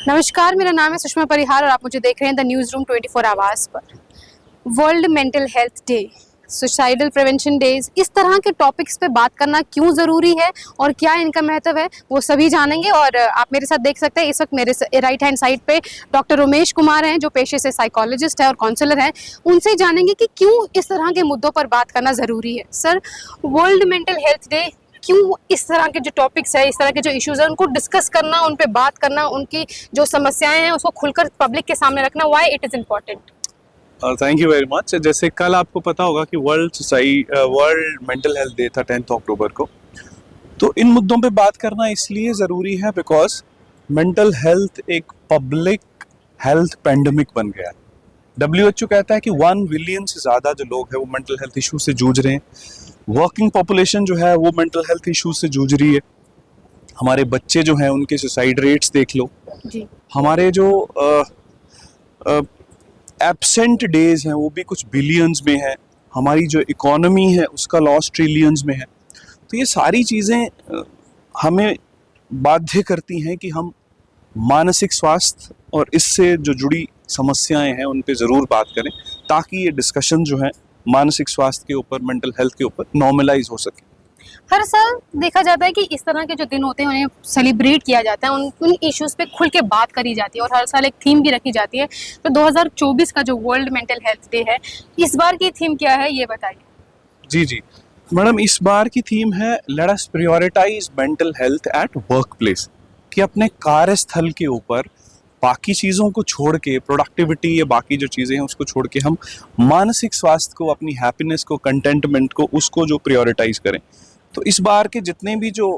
नमस्कार, मेरा नाम है सुषमा परिहार और आप मुझे देख रहे हैं द न्यूज़ रूम 24 आवाज़ पर। World mental health day, suicidal prevention days, इस तरह के टॉपिक्स पे बात करना क्यों ज़रूरी है और क्या इनका महत्व है, वो सभी जानेंगे। और आप मेरे साथ देख सकते हैं इस वक्त मेरे राइट हैंड साइड पे डॉक्टर उमेश कुमार हैं, जो पेशे से साइकोलॉजिस्ट है और काउंसलर हैं। उनसे जानेंगे कि क्यों इस तरह के मुद्दों पर बात करना ज़रूरी है। Sir, world mental health day क्यों इस तरह के जो टॉपिक्स है, इस तरह के जो इश्यूज है, उनको डिस्कस करना, उन पे बात करना, उनकी जो समस्याएं हैं उसको खुलकर पब्लिक के सामने रखना, why it is important? Thank you very much. जैसे कल आपको पता होगा कि वर्ल्ड मेंटल हेल्थ डे था 10 अक्टूबर को। तो इन मुद्दों पे बात करना इसलिए ज़रूरी है बिकॉज मेंटल हेल्थ एक पब्लिक हेल्थ पेंडेमिक बन गया है। WHO कहता है कि 1 बिलियन से ज़्यादा जो लोग हैं वो मेंटल हेल्थ इशू से जूझ रहे हैं। वर्किंग पॉपुलेशन जो है वो मेंटल हेल्थ इशू से जूझ रही है। हमारे बच्चे जो हैं उनके सुसाइड रेट्स देख लो जी। हमारे जो एब्सेंट डेज हैं वो भी कुछ बिलियंस में है। हमारी जो इकोनॉमी है उसका लॉस ट्रिलियंस में है। तो ये सारी चीज़ें हमें बाध्य करती हैं कि हम मानसिक स्वास्थ्य और इससे जो जुड़ी समस्याएं हैं उन पे ज़रूर बात करें, ताकि ये डिस्कशन जो है मानसिक स्वास्थ्य के ऊपर, मेंटल हेल्थ के ऊपर नॉर्मलाइज हो सके। हर साल देखा जाता है कि इस तरह के जो दिन होते हैं उन्हें सेलिब्रेट किया जाता है, उन इश्यूज पे खुल के बात करी जाती है और हर साल एक थीम भी रखी जाती है। तो 2024 का जो वर्ल्ड मेंटल हेल्थ डे है, इस बार की थीम क्या है, ये बताइए। जी मैडम, इस बार की थीम है let us prioritize mental health at work place. कि अपने कार्यस्थल के ऊपर बाकी चीज़ों को छोड़ के, प्रोडक्टिविटी या बाकी जो चीज़ें हैं उसको छोड़ के, हम मानसिक स्वास्थ्य को, अपनी हैप्पीनेस को, कंटेंटमेंट को, उसको जो प्रायोरिटाइज करें। तो इस बार के जितने भी जो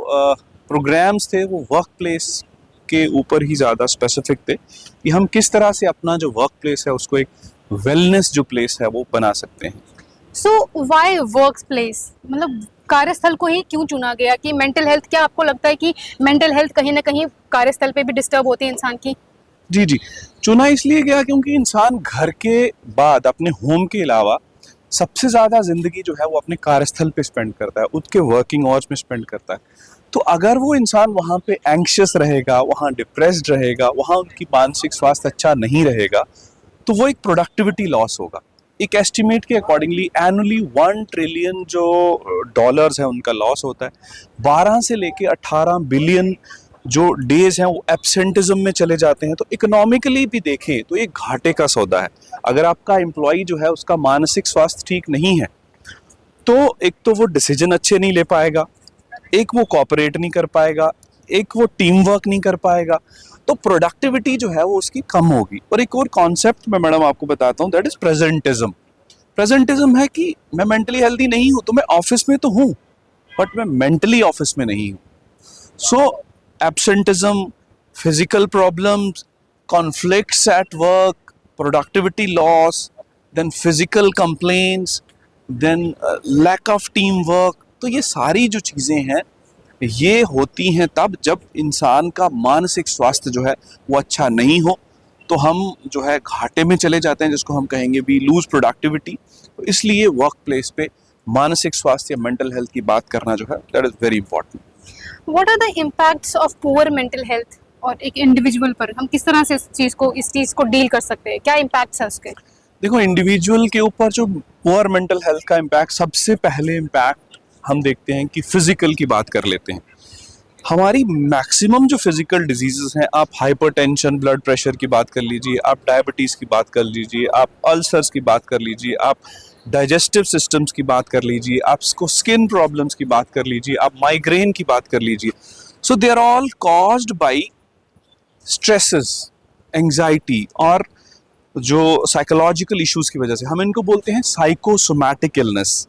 प्रोग्राम्स थे वो वर्क प्लेस के ऊपर ही ज़्यादा स्पेसिफिक थे कि हम किस तरह से अपना जो वर्क प्लेस है उसको एक वेलनेस जो प्लेस है वो बना सकते हैं। सो व्हाई वर्क प्लेस, मतलब कार्यस्थल को ही क्यों चुना गया कि मेंटल हेल्थ? क्या आपको लगता है कि मेंटल हेल्थ कहीं ना कहीं कार्यस्थल पे भी डिस्टर्ब होती है इंसान की? जी चुना इसलिए गया क्योंकि इंसान घर के बाद अपने होम के अलावा सबसे ज़्यादा ज़िंदगी जो है वो अपने कार्यस्थल पे स्पेंड करता है, उसके वर्किंग आवर्स में स्पेंड करता है। तो अगर वो इंसान वहाँ पे एंग्शियस रहेगा, वहाँ डिप्रेस्ड रहेगा, वहाँ उनकी मानसिक स्वास्थ्य अच्छा नहीं रहेगा, तो वो एक प्रोडक्टिविटी लॉस होगा। एक एस्टिमेट के अकॉर्डिंगली एनुअली 1 ट्रिलियन जो डॉलर्स है उनका लॉस होता है। 12 से लेके 18 बिलियन जो डेज हैं वो एब्सेंटिज्म में चले जाते हैं। तो इकोनॉमिकली भी देखें तो एक घाटे का सौदा है। अगर आपका एम्प्लॉय जो है उसका मानसिक स्वास्थ्य ठीक नहीं है तो एक तो वो डिसीजन अच्छे नहीं ले पाएगा, एक वो कोऑपरेट नहीं कर पाएगा, एक वो टीम वर्क नहीं कर पाएगा। तो प्रोडक्टिविटी जो है वो उसकी कम होगी। और एक और कॉन्सेप्ट मैं मैडम आपको बताता हूँ, दैट इज प्रेजेंटिज्म। प्रेजेंटिज्म है कि मैं मेंटली हेल्दी नहीं हूँ, तो मैं ऑफिस में तो हूँ बट मैं मेंटली ऑफिस में नहीं हूँ। So absenteeism, physical problems, conflicts at work, productivity loss, then physical complaints, then lack of team work. तो ये सारी जो चीज़ें हैं ये होती हैं तब जब इंसान का मानसिक स्वास्थ्य जो है वो अच्छा नहीं हो। तो हम जो है घाटे में चले जाते हैं, जिसको हम कहेंगे भी लूज प्रोडक्टिविटी। तो इसलिए वर्क प्लेस पे मानसिक स्वास्थ्य या मेंटल हेल्थ की बात करना जो है that is very important. What are the impacts of poor mental health और एक इंडिविजुअल पर? हम किस तरह से इस चीज़ को डील कर सकते हैं? क्या इम्पैक्ट्स है उसके? देखो, इंडिविजुअल के ऊपर जो पुअर मेंटल हेल्थ का इम्पैक्ट, सबसे पहले इम्पैक्ट हम देखते हैं कि फिजिकल की बात कर लेते हैं। हमारी मैक्सिमम जो फिजिकल डिजीजेस हैं, आप हाइपरटेंशन, ब्लड प्रेशर की बात कर लीजिए, आप डायबिटीज़ की बात कर लीजिए, आप अल्सर्स की बात कर लीजिए, आप डाइजेस्टिव सिस्टम्स की बात कर लीजिए, आप स्किन प्रॉब्लम्स की बात कर लीजिए, आप माइग्रेन की बात कर लीजिए। So they are all caused by stresses, anxiety और जो साइकोलॉजिकल इश्यूज की वजह से। हम इनको बोलते हैं साइकोसोमैटिक इलनेस,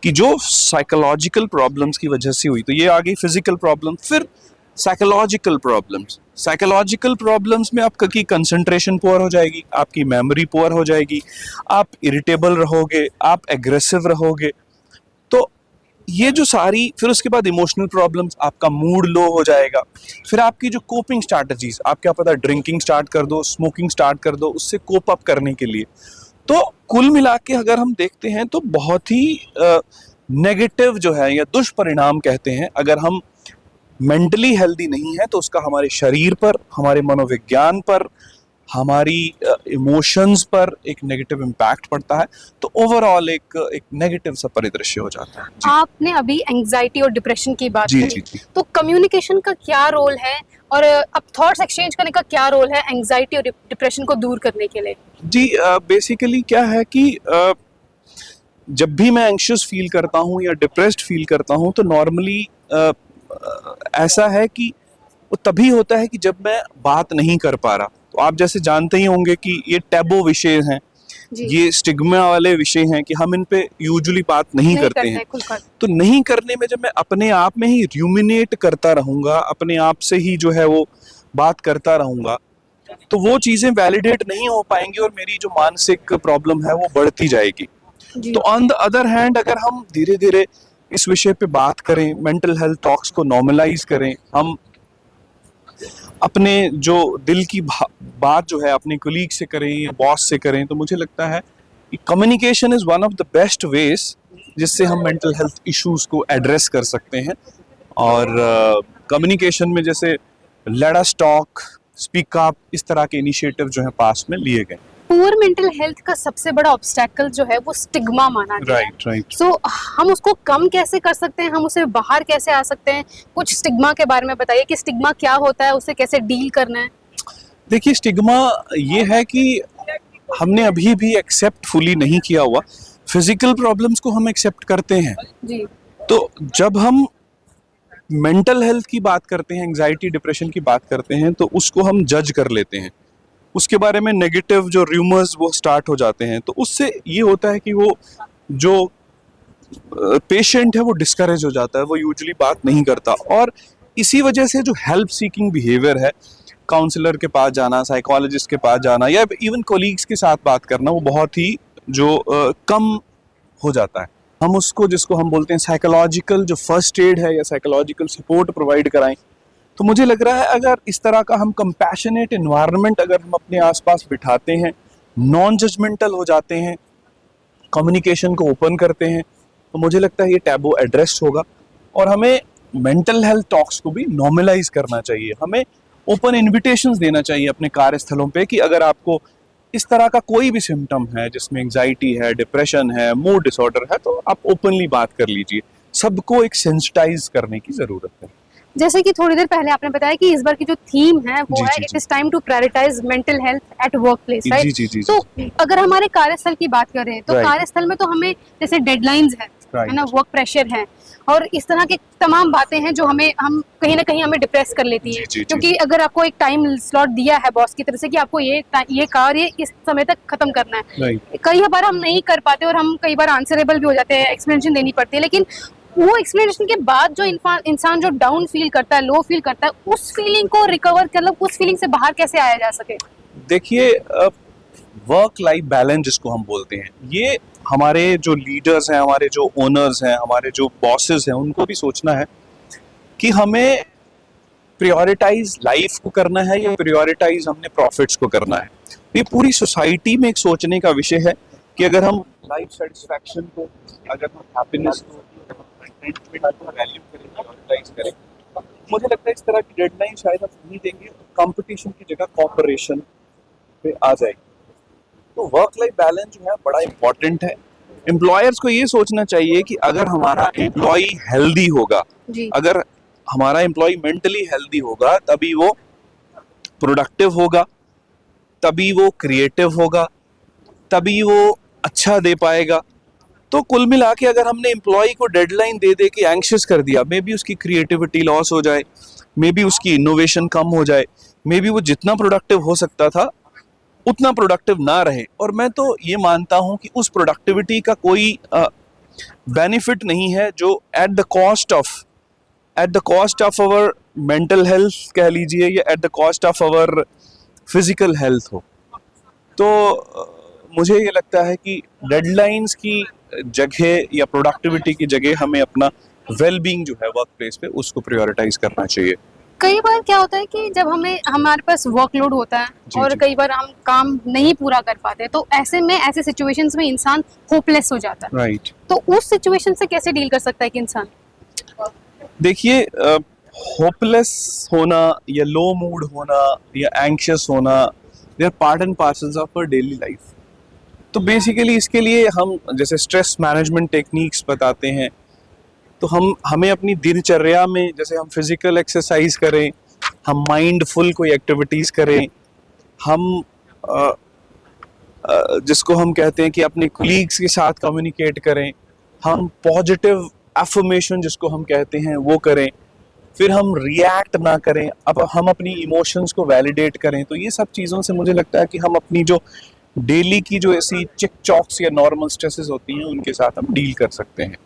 कि जो साइकोलॉजिकल प्रॉब्लम्स की वजह से हुई। तो ये आ गई फिजिकल प्रॉब्लम। फिर साइकोलॉजिकल प्रॉब्लम्स। साइकोलॉजिकल प्रॉब्लम्स में आपकी कंसंट्रेशन पुअर हो जाएगी, आपकी मेमोरी पुअर हो जाएगी, आप इरिटेबल रहोगे, आप एग्रेसिव रहोगे। तो ये जो सारी, फिर उसके बाद इमोशनल प्रॉब्लम्स, आपका मूड लो हो जाएगा। फिर आपकी जो कोपिंग स्ट्रैटेजीज, आप क्या पता ड्रिंकिंग स्टार्ट कर दो, स्मोकिंग स्टार्ट कर दो उससे कोप अप करने के लिए। तो कुल मिला के अगर हम देखते हैं तो बहुत ही नेगेटिव जो है या दुष्परिणाम कहते हैं, अगर हम मेंटली हेल्दी नहीं है तो उसका हमारे शरीर पर, हमारे मनोविज्ञान पर, हमारी इमोशंस पर एक नेगेटिव इम्पैक्ट पड़ता है। तो ओवरऑल एक नेगेटिव सा परिदृश्य हो जाता है। जी आपने अभी एंजाइटी और डिप्रेशन की बात जी करी, जी जी तो कम्युनिकेशन का क्या रोल है और अब थॉट्स एक्सचेंज करने का क्या रोल है एंजाइटी और डिप्रेशन को दूर करने के लिए? जी बेसिकली क्या है कि जब भी मैं एंग्शियस फील करता हूँ या डिप्रेस्ड फील करता हूँ तो नॉर्मली ऐसा है कि वो तभी होता है कि जब मैं बात नहीं कर पा रहा। तो आप जैसे जानते ही होंगे कि ये टैबू विषय हैं, जी, ये स्टिग्मा वाले विषय हैं कि हम इन पे यूजुअली बात नहीं करते हैं। खुलकर। तो नहीं करने में जब मैं अपने आप में ही र्यूमिनेट करता रहूंगा, अपने आप से ही जो है वो बात करता रहूंगा, तो वो चीजें वैलिडेट नहीं हो पाएंगी और मेरी जो मानसिक प्रॉब्लम है वो बढ़ती जाएगी। जी, तो ऑन द अदर हैंड अगर हम धीरे धीरे इस विषय पे बात करें, मेंटल हेल्थ टॉक्स को नॉर्मलाइज करें, हम अपने जो दिल की बात जो है अपने कोलीग से करें या बॉस से करें, तो मुझे लगता है कि communication is one of the best veg जिससे हम मेंटल हेल्थ इश्यूज को एड्रेस कर सकते हैं। और कम्युनिकेशन में जैसे let us talk, speak up, इस तरह के इनिशिएटिव जो है पास्ट में लिए गए। पुअर मेंटल हेल्थ का सबसे बड़ा ऑब्स्टेकल जो है वो स्टिग्मा माना गया है। राइट। सो हम उसको कम कैसे कर सकते हैं, हम उसे बाहर कैसे आ सकते हैं? कुछ स्टिग्मा के बारे में बताइए कि स्टिग्मा क्या होता है, उसे कैसे डील करना है। देखिए स्टिग्मा ये है कि हमने अभी भी एक्सेप्ट फुली नहीं किया हुआ। फिजिकल प्रॉब्लम्स को हम एक्सेप्ट करते हैं, जी, तो जब हम मेंटल हेल्थ की बात करते हैं, एंजाइटी डिप्रेशन की बात करते हैं, तो उसको हम जज कर लेते हैं, उसके बारे में नेगेटिव जो र्यूमर्स वो स्टार्ट हो जाते हैं। तो उससे ये होता है कि वो जो पेशेंट है वो डिस्करेज हो जाता है, वो यूजुअली बात नहीं करता। और इसी वजह से जो हेल्प सीकिंग बिहेवियर है, काउंसलर के पास जाना, साइकोलॉजिस्ट के पास जाना या इवन कोलीग्स के साथ बात करना, वो बहुत ही जो कम हो जाता है। हम उसको, जिसको हम बोलते हैं साइकोलॉजिकल जो फर्स्ट एड है या साइकोलॉजिकल सपोर्ट प्रोवाइड कराएं। तो मुझे लग रहा है अगर इस तरह का हम कंपैशनेट एनवायरनमेंट अगर हम अपने आसपास बिठाते हैं, नॉन जजमेंटल हो जाते हैं, कम्युनिकेशन को ओपन करते हैं, तो मुझे लगता है ये टैबू एड्रेस होगा। और हमें मेंटल हेल्थ टॉक्स को भी नॉर्मलाइज करना चाहिए। हमें ओपन इन्विटेशंस देना चाहिए अपने कार्यस्थलों पे कि अगर आपको इस तरह का कोई भी सिम्टम है जिसमें एंजाइटी है, डिप्रेशन है, मूड डिसऑर्डर है, तो आप ओपनली बात कर लीजिए। सबको एक सेंसिटाइज करने की जरूरत है। जैसे कि थोड़ी देर पहले आपने बताया कि इस बार की जो थीम है वो जी, है जी, इट जी। Is time to prioritise mental health at work place, जी राइट? जी जी तो अगर हमारे कार्यस्थल की बात करें तो Right. कार्यस्थल में तो हमें जैसे डेडलाइंस है Right. ना, वर्क प्रेशर है और इस तरह की तमाम बातें हैं जो हम कहीं ना कहीं हमें डिप्रेस कर लेती हैं। जी, जी, जी। क्योंकि अगर आपको एक टाइम स्लॉट दिया है बॉस की तरफ से कि आपको ये कार्य इस समय तक खत्म करना है, राइट। कई बार हम नहीं कर पाते और हम कई बार आंसरेबल भी हो जाते हैं, एक्सप्लेनेशन देनी पड़ती है। लेकिन वो एक्सप्लेनेशन के बाद जो इंसान जो डाउन फील करता है, लो फील करता है, उस फीलिंग को रिकवर कर, मतलब उस फीलिंग से बाहर कैसे आया जा सके? देखिए वर्क लाइफ बैलेंस जिसको हम बोलते हैं, ये हमारे जो लीडर्स हैं, हमारे जो ओनर्स हैं, हमारे जो बॉसेस हैं, उनको भी सोचना है कि हमें प्रायोरिटाइज लाइफ को करना है या प्रायोरिटाइज हमने प्रॉफिट्स को करना है। ये पूरी सोसाइटी में एक सोचने का विषय है कि अगर हम लाइफ सेटिस्फैक्शन को, अगर हम हैप्पीनेस को, कंटेंटमेंट को वैल्यू करें, प्रायोरिटाइज करें, मुझे लगता है इस तरह की डेडलाइन शायद हम नहीं देंगे, कंपटीशन की जगह कॉपरेशन पे आ जाएगी। तो वर्क लाइफ बैलेंस जो है बड़ा इंपॉर्टेंट है। एम्प्लॉयर्स को ये सोचना चाहिए कि अगर हमारा एम्प्लॉय हेल्दी होगा, जी, अगर हमारा एम्प्लॉय मेंटली हेल्दी होगा, तभी वो प्रोडक्टिव होगा, तभी वो क्रिएटिव होगा, तभी वो अच्छा दे पाएगा। तो कुल मिला के अगर हमने एम्प्लॉय को डेडलाइन दे दे के एंग्शियस कर दिया, मे बी उसकी क्रिएटिविटी लॉस हो जाए, मे बी उसकी इनोवेशन कम हो जाए, मे बी वो जितना प्रोडक्टिव हो सकता था उतना प्रोडक्टिव ना रहे। और मैं तो ये मानता हूं कि उस प्रोडक्टिविटी का कोई बेनिफिट नहीं है जो at the cost of our mental health कह लीजिए या at the cost of our physical health हो। तो मुझे ये लगता है कि डेडलाइंस की जगह या प्रोडक्टिविटी की जगह हमें अपना वेलबींग जो है वर्क प्लेस पे उसको प्रायोरिटाइज करना चाहिए। कई बार क्या होता है कि जब हमारे पास वर्कलोड होता है जी, और जी। कई बार हम काम नहीं पूरा कर पाते, तो ऐसे में ऐसे सिचुएशंस में इंसान होपलेस हो जाता है। राइट। तो उस सिचुएशन से कैसे डील कर सकता है कि इंसान? देखिए होपलेस होना या लो मूड होना या एंग्शियस होना, they are part and parcels of our daily life. तो बेसिकली इसके लिए हम जैसे स्ट्रेस मैनेजमेंट टेक्निक्स बताते हैं, तो हमें अपनी दिनचर्या में जैसे हम फिजिकल एक्सरसाइज करें, हम माइंडफुल कोई एक्टिविटीज़ करें, हम जिसको हम कहते हैं कि अपने कोलीग्स के साथ कम्युनिकेट करें, हम पॉजिटिव एफर्मेशन जिसको हम कहते हैं वो करें, फिर हम रिएक्ट ना करें, अब हम अपनी इमोशंस को वैलिडेट करें। तो ये सब चीज़ों से मुझे लगता है कि हम अपनी जो डेली की जो ऐसी चिक चॉक्स या नॉर्मल स्ट्रेसेस होती हैं उनके साथ हम डील कर सकते हैं।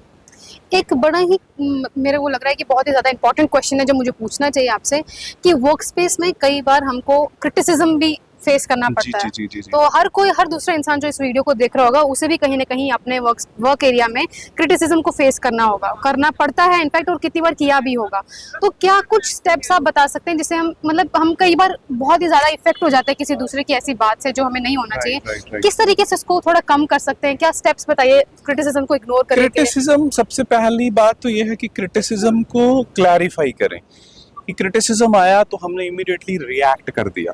एक बड़ा ही मेरे को लग रहा है कि बहुत ही ज़्यादा इंपॉर्टेंट क्वेश्चन है जो मुझे पूछना चाहिए आपसे, कि वर्क स्पेस में कई बार हमको क्रिटिसिज्म भी फेस करना पड़ता है। जी। तो हर दूसरा इंसान जो इस वीडियो को देख रहा होगा उसे भी कहीं ना कहीं अपने वर्क एरिया में क्रिटिसिज्म को फेस करना पड़ता है इनफैक्ट, और कितनी बार किया भी होगा। तो क्या कुछ स्टेप्स आप बता सकते हैं जिससे हम कई बार बहुत ही ज़्यादा इफेक्ट हो जाते हैं किसी दूसरे की ऐसी बात से जो हमें नहीं होना चाहिए, right. किस तरीके से इसको थोड़ा कम कर सकते हैं? क्या स्टेप्स बताइए क्रिटिसिज्म को इग्नोर करने के लिए? क्रिटिसिज्म, सबसे पहली बात तो ये है कि क्रिटिसिज्म को क्लैरिफाई करें कि क्रिटिसिज्म आया तो हमने इमीडिएटली रिएक्ट कर दिया।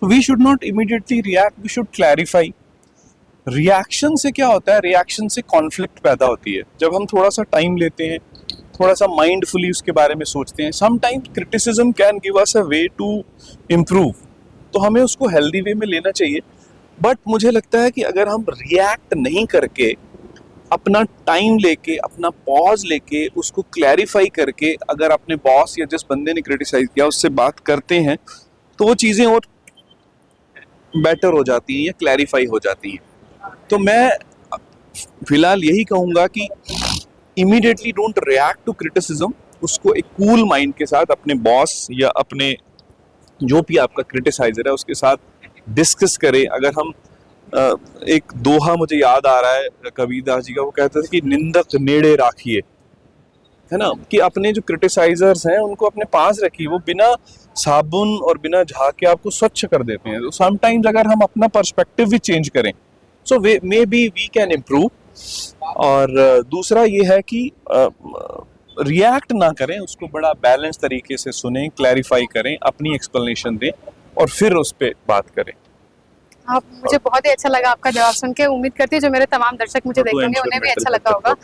तो we should not immediately react, we should clarify. Reaction से क्या होता है, रिएक्शन से कॉन्फ्लिक्ट पैदा होती है। जब हम थोड़ा सा टाइम लेते हैं, थोड़ा सा माइंडफुली उसके बारे में सोचते हैं, sometimes criticism can give us a way to improve, तो हमें उसको हेल्दी वे में लेना चाहिए। बट मुझे लगता है कि अगर हम रिएक्ट नहीं करके, अपना टाइम लेके, अपना पॉज लेके, उसको क्लैरिफाई करके, अगर अपने बॉस या जिस बंदे ने क्रिटिसाइज किया उससे बात करते हैं, तो वो चीज़ें और बेटर हो जाती हैं या क्लैरिफाई हो जाती हैं। तो मैं फिलहाल यही कहूँगा कि immediately don't react to criticism, उसको एक कूल माइंड के साथ अपने बॉस या अपने जो भी आपका क्रिटिसाइजर है उसके साथ डिस्कस करें। अगर हम एक दोहा मुझे याद आ रहा है कबीरदास जी का, वो कहते थे कि निंदक नेड़े राखिए, है ना, कि अपने जो क्रिटिसाइजर्स हैं उनको अपने पास रखिए, वो बिना साबुन और बिना झाके आपको स्वच्छ कर देते हैं। तो समटाइम्स अगर हम अपना पर्सपेक्टिव भी चेंज करें, so maybe we can improve. और दूसरा ये है कि रिएक्ट ना करें, उसको बड़ा बैलेंस तरीके से सुनें, क्लैरिफाई करें, अपनी एक्सप्लेनेशन दें और फिर उस पर बात करें। आप, मुझे बहुत ही अच्छा लगा आपका जवाब सुन के। उम्मीद करती हूँ जो मेरे तमाम दर्शक मुझे देखेंगे उन्हें भी अच्छा लगा होगा।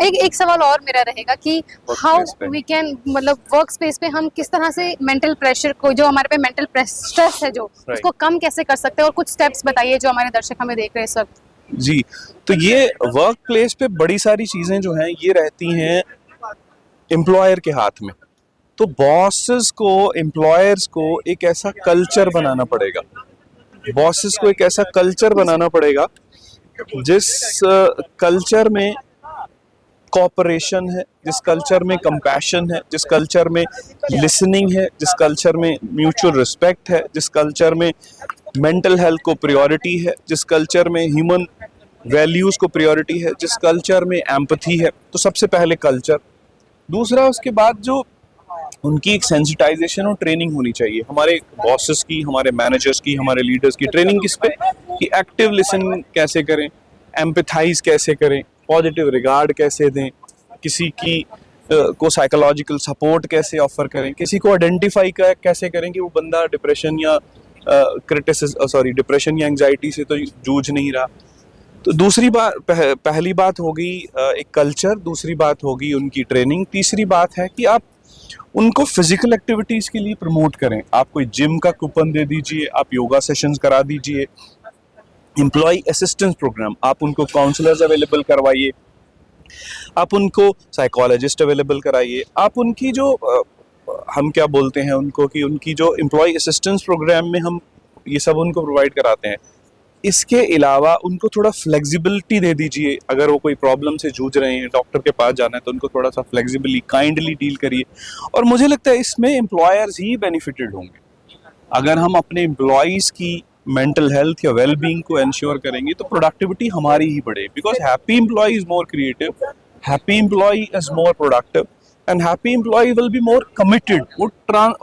एक सवाल और मेरा रहेगा कि हाउ वी कैन, मतलब वर्क स्पेस पे हम किस तरह से मेंटल प्रेशर को, जो हमारे पे मेंटल स्ट्रेस है जो उसको कम कैसे कर सकते हैं, और कुछ स्टेप्स बताइए जो हमारे दर्शक हमें देख रहे हैं इस वक्त। जी, तो ये वर्क प्लेस पे बड़ी सारी चीजें जो हैं ये रहती हैं एम्प्लॉयर के हाथ में। तो बॉसेस को, एम्प्लॉयर्स को एक ऐसा कल्चर बनाना पड़ेगा, बॉसेस को एक ऐसा कल्चर बनाना पड़ेगा जिस कल्चर में कोऑपरेशन है, जिस कल्चर में कंपैशन है, जिस कल्चर में लिसनिंग है, जिस कल्चर में म्यूचुअल रिस्पेक्ट है, जिस कल्चर में मेंटल हेल्थ को प्रायोरिटी है, जिस कल्चर में ह्यूमन वैल्यूज़ को प्रायोरिटी है, जिस कल्चर में एम्पैथी है। तो सबसे पहले कल्चर। दूसरा, उसके बाद जो उनकी एक सेंसिटाइजेशन और ट्रेनिंग होनी चाहिए, हमारे बॉसेस की, हमारे मैनेजर्स की, हमारे लीडर्स की ट्रेनिंग किस पे, कि एक्टिव लिसन कैसे करें, एम्पैथाइज कैसे करें, पॉजिटिव रिगार्ड कैसे दें, किसी की को साइकोलॉजिकल सपोर्ट कैसे ऑफर करें, किसी को आइडेंटिफाई कैसे करें कि वो बंदा डिप्रेशन या डिप्रेशन या एंजाइटी से तो जूझ नहीं रहा। तो दूसरी बात, पहली बात होगी एक कल्चर, दूसरी बात होगी उनकी ट्रेनिंग, तीसरी बात है कि आप उनको फिजिकल एक्टिविटीज़ के लिए प्रमोट करें। आप कोई जिम का कूपन दे दीजिए, आप योगा सेशंस करा दीजिए, एम्प्लॉय असिस्टेंस प्रोग्राम, आप उनको काउंसलर्स अवेलेबल करवाइए, आप उनको साइकोलॉजिस्ट अवेलेबल कराइए, आप उनकी जो हम क्या बोलते हैं उनको, कि उनकी जो एम्प्लॉय असिस्टेंस प्रोग्राम में हम ये सब उनको प्रोवाइड कराते हैं। इसके अलावा उनको थोड़ा फ्लेक्सिबिलिटी दे दीजिए, अगर वो कोई प्रॉब्लम से जूझ रहे हैं, डॉक्टर के पास जाना है, तो उनको थोड़ा सा फ्लेक्सिबली, काइंडली डील करिए। और मुझे लगता है इसमें एम्प्लॉयर्स ही बेनिफिटेड होंगे। अगर हम अपने एम्प्लॉयज़ की मेंटल हेल्थ या वेल बीइंग को इंश्योर करेंगे तो प्रोडक्टिविटी हमारी ही बढ़ेगी, because happy employee is more creative, happy employee is more productive and happy employee will be more committed. वो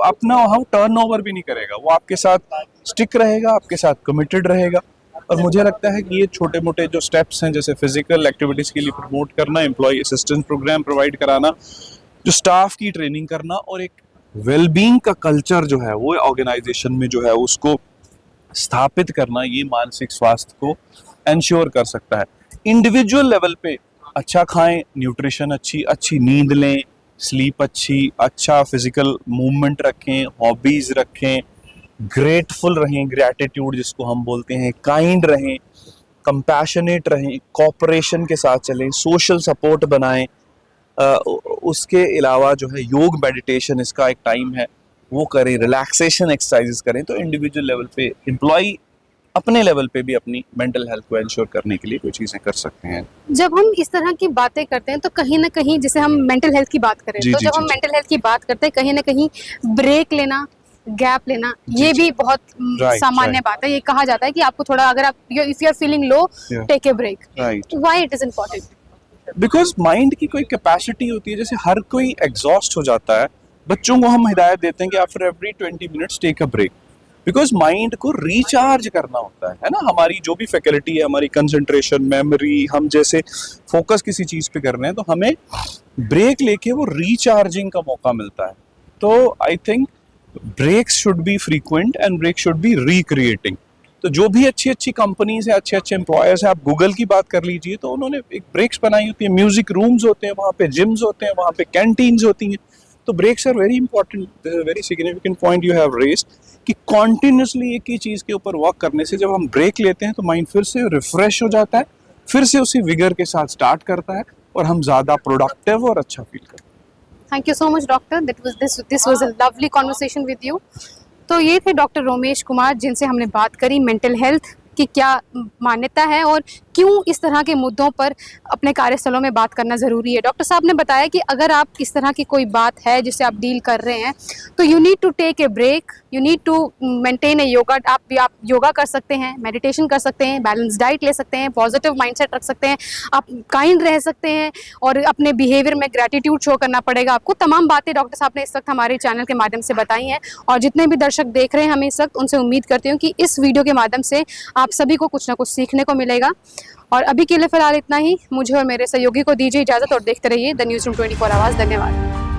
अपना हम टर्न ओवर भी नहीं करेगा, वो आपके साथ स्टिक रहेगा, आपके साथ कमिटेड रहेगा। और मुझे लगता है कि ये छोटे मोटे जो स्टेप्स हैं, जैसे फिजिकल एक्टिविटीज़ के लिए प्रमोट करना, एम्प्लॉय असिस्टेंस प्रोग्राम प्रोवाइड कराना, जो स्टाफ की ट्रेनिंग करना, और एक वेलबींग का कल्चर जो है वो ऑर्गेनाइजेशन में जो है उसको स्थापित करना, ये मानसिक स्वास्थ्य को एंश्योर कर सकता है। इंडिविजुअल लेवल पे अच्छा खाएं, न्यूट्रिशन अच्छी नींद लें, स्लीप अच्छा फिजिकल मूवमेंट रखें, हॉबीज रखें, ग्रेटफुल रहें, ग्रैटिट्यूड जिसको हम बोलते हैं, काइंड रहें, कंपैशनेट रहें, कॉपरेशन के साथ चलें, सोशल सपोर्ट बनाएं। उसके अलावा जो है योग मेडिटेशन, इसका एक टाइम है, वो करें, रिलैक्सेशन एक्सरसाइजेस करें। तो इंडिविजुअल लेवल पे एम्प्लॉय अपने लेवल पे भी अपनी मेंटल हेल्थ को एंश्योर करने के लिए कोई चीज़ें कर सकते हैं। जब हम इस तरह की बातें करते हैं तो कहीं ना कहीं, जैसे हम मेंटल हेल्थ की बात करें, जी, तो जी, जब जी, हम जी। मेंटल हेल्थ की बात करते हैं कहीं ना कहीं ब्रेक लेना, गैप लेना, ये भी बहुत राइट, सामान्य राइट, बात है। ये कहा जाता है कि आपको थोड़ा, अगर आप if you are feeling low, Yeah. Take a break. Right. Why it is important? Because mind की कोई कैपेसिटी होती है, जैसे हर कोई एग्जॉस्ट हो जाता है, बच्चों को हम हिदायत देते हैं कि after every 20 minutes take a break, because mind को रिचार्ज करना होता है ना। हमारी जो भी फैकल्टी है, हमारी कंसंट्रेशन, मेमोरी, हम जैसे फोकस किसी चीज पे कर रहे हैं, तो हमें ब्रेक लेके वो रिचार्जिंग का मौका मिलता है। तो I think breaks should be frequent and break should be recreating. तो जो भी अच्छी अच्छी कंपनीज है, अच्छे अच्छे एम्प्लॉयर्स हैं, आप गूगल की बात कर लीजिए, तो उन्होंने एक ब्रेक्स बनाई होती है, म्यूजिक रूम्स होते हैं वहाँ पे, जिम्स होते हैं वहाँ पे, कैंटीन्स होती हैं। तो breaks are very important, very significant point you have raised कि कॉन्टिन्यूसली एक ही चीज़ के ऊपर वर्क करने से जब हम ब्रेक लेते हैं तो माइंड फिर से रिफ्रेश हो जाता है, फिर से उसी विगर के साथ स्टार्ट करता है और हम ज़्यादा प्रोडक्टिव और अच्छा फील करते हैं। Thank you so much doctor, this was a lovely conversation with you. तो ये थे डॉक्टर रोमेश कुमार, जिनसे हमने बात करी मेंटल हेल्थ की क्या मान्यता है और क्यों इस तरह के मुद्दों पर अपने कार्यस्थलों में बात करना ज़रूरी है। डॉक्टर साहब ने बताया कि अगर आप इस तरह की कोई बात है जिससे आप डील कर रहे हैं, तो you need to take a break, you need to maintain a yoga. आप योगा कर सकते हैं, मेडिटेशन कर सकते हैं, बैलेंस डाइट ले सकते हैं, पॉजिटिव माइंडसेट रख सकते हैं, आप काइंड रह सकते हैं और अपने बिहेवियर में ग्रैटिट्यूड शो करना पड़ेगा आपको। तमाम बातें डॉक्टर साहब ने इस वक्त हमारे चैनल के माध्यम से बताई हैं और जितने भी दर्शक देख रहे हैं हमें इस वक्त, उनसे उम्मीद करती हूँ कि इस वीडियो के माध्यम से आप सभी को कुछ ना कुछ सीखने को मिलेगा। और अभी के लिए फिलहाल इतना ही। मुझे और मेरे सहयोगी को दीजिए इजाज़त और देखते रहिए द न्यूज़ रूम 24 आवर्स। धन्यवाद।